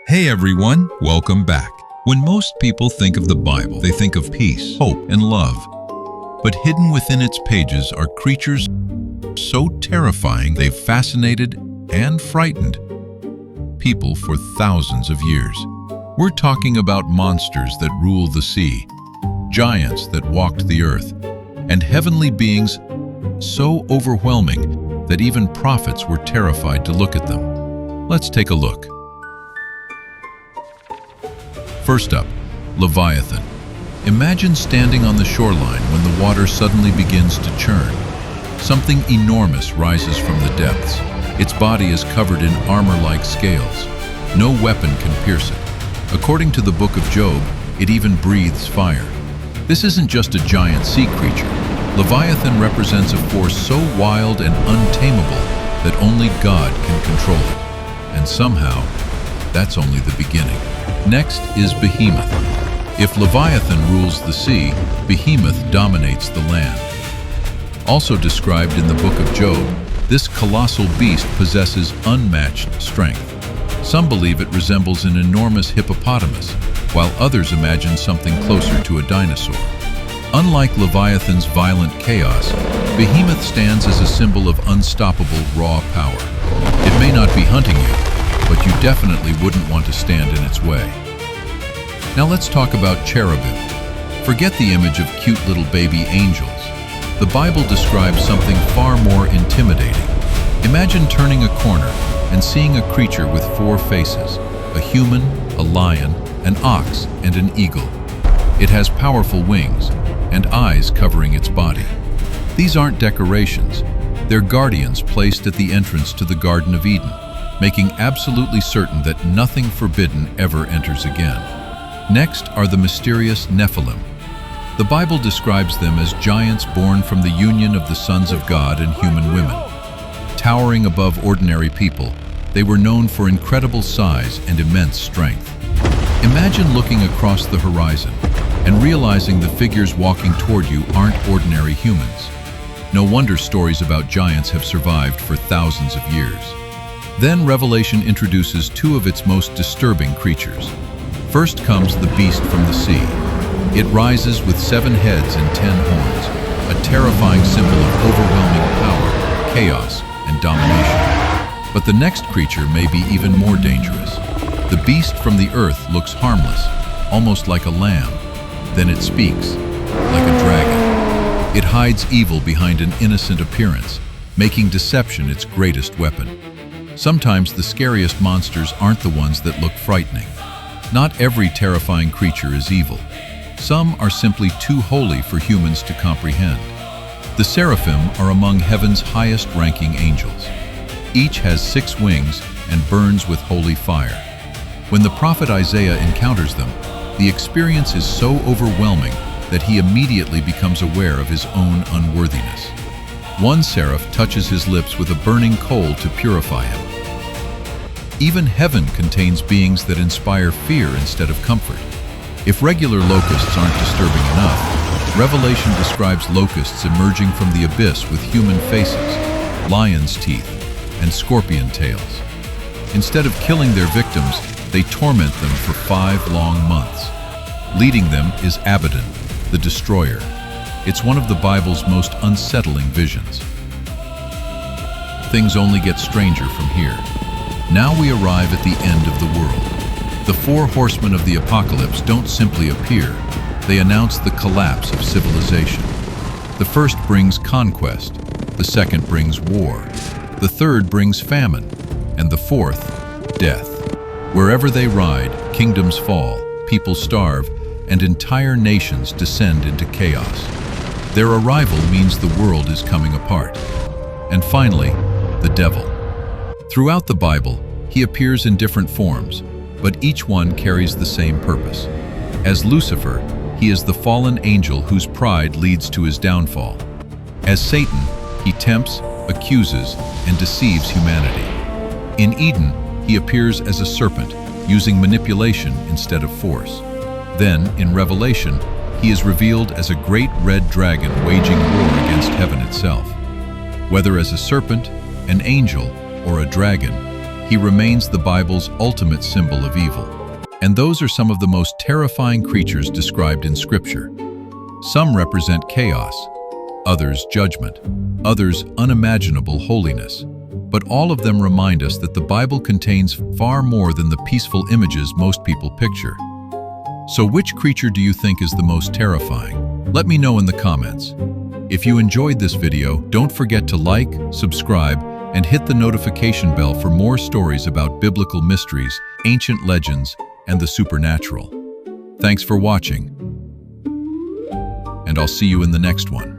Hey everyone, welcome back. When most people think of the Bible, they think of peace, hope, and love. But hidden within its pages are creatures so terrifying they've fascinated and frightened people for thousands of years. We're talking about monsters that rule the sea, giants that walked the earth, and heavenly beings so overwhelming that even prophets were terrified to look at them. Let's take a look. First up, Leviathan. Imagine standing on the shoreline when the water suddenly begins to churn. Something enormous rises from the depths. Its body is covered in armor-like scales. No weapon can pierce it. According to the book of Job, it even breathes fire. This isn't just a giant sea creature. Leviathan represents a force so wild and untamable that only God can control it. And somehow, that's only the beginning. Next is Behemoth. If Leviathan rules the sea, Behemoth dominates the land. Also described in the book of Job, this colossal beast possesses unmatched strength. Some believe it resembles an enormous hippopotamus, while others imagine something closer to a dinosaur. Unlike Leviathan's violent chaos, Behemoth stands as a symbol of unstoppable raw power. It may not be hunting you, but you definitely wouldn't want to stand in its way. Now let's talk about cherubim. Forget the image of cute little baby angels. The Bible describes something far more intimidating. Imagine turning a corner and seeing a creature with 4 faces: a human, a lion, an ox, and an eagle. It has powerful wings and eyes covering its body. These aren't decorations. They're guardians placed at the entrance to the Garden of Eden, making absolutely certain that nothing forbidden ever enters again. Next are the mysterious Nephilim. The Bible describes them as giants born from the union of the sons of God and human women. Towering above ordinary people, they were known for incredible size and immense strength. Imagine looking across the horizon and realizing the figures walking toward you aren't ordinary humans. No wonder stories about giants have survived for thousands of years. Then Revelation introduces 2 of its most disturbing creatures. First comes the beast from the sea. It rises with 7 heads and 10 horns, a terrifying symbol of overwhelming power, chaos, and domination. But the next creature may be even more dangerous. The beast from the earth looks harmless, almost like a lamb. Then it speaks, like a dragon. It hides evil behind an innocent appearance, making deception its greatest weapon. Sometimes the scariest monsters aren't the ones that look frightening. Not every terrifying creature is evil. Some are simply too holy for humans to comprehend. The seraphim are among heaven's highest-ranking angels. Each has 6 wings and burns with holy fire. When the prophet Isaiah encounters them, the experience is so overwhelming that he immediately becomes aware of his own unworthiness. One seraph touches his lips with a burning coal to purify him. Even heaven contains beings that inspire fear instead of comfort. If regular locusts aren't disturbing enough, Revelation describes locusts emerging from the abyss with human faces, lion's teeth, and scorpion tails. Instead of killing their victims, they torment them for 5 long months. Leading them is Abaddon, the destroyer. It's one of the Bible's most unsettling visions. Things only get stranger from here. Now we arrive at the end of the world. The 4 horsemen of the apocalypse don't simply appear. They announce the collapse of civilization. The first brings conquest, the second brings war, the third brings famine, and the fourth, death. Wherever they ride, kingdoms fall, people starve, and entire nations descend into chaos. Their arrival means the world is coming apart. And finally, the devil. Throughout the Bible, he appears in different forms, but each one carries the same purpose. As Lucifer, he is the fallen angel whose pride leads to his downfall. As Satan, he tempts, accuses, and deceives humanity. In Eden, he appears as a serpent, using manipulation instead of force. Then, in Revelation, he is revealed as a great red dragon waging war against heaven itself. Whether as a serpent, an angel, or a dragon, he remains the Bible's ultimate symbol of evil. And those are some of the most terrifying creatures described in Scripture. Some represent chaos, others judgment, others unimaginable holiness. But all of them remind us that the Bible contains far more than the peaceful images most people picture. So which creature do you think is the most terrifying? Let me know in the comments. If you enjoyed this video, don't forget to like, subscribe, and hit the notification bell for more stories about biblical mysteries, ancient legends, and the supernatural. Thanks for watching, and I'll see you in the next one.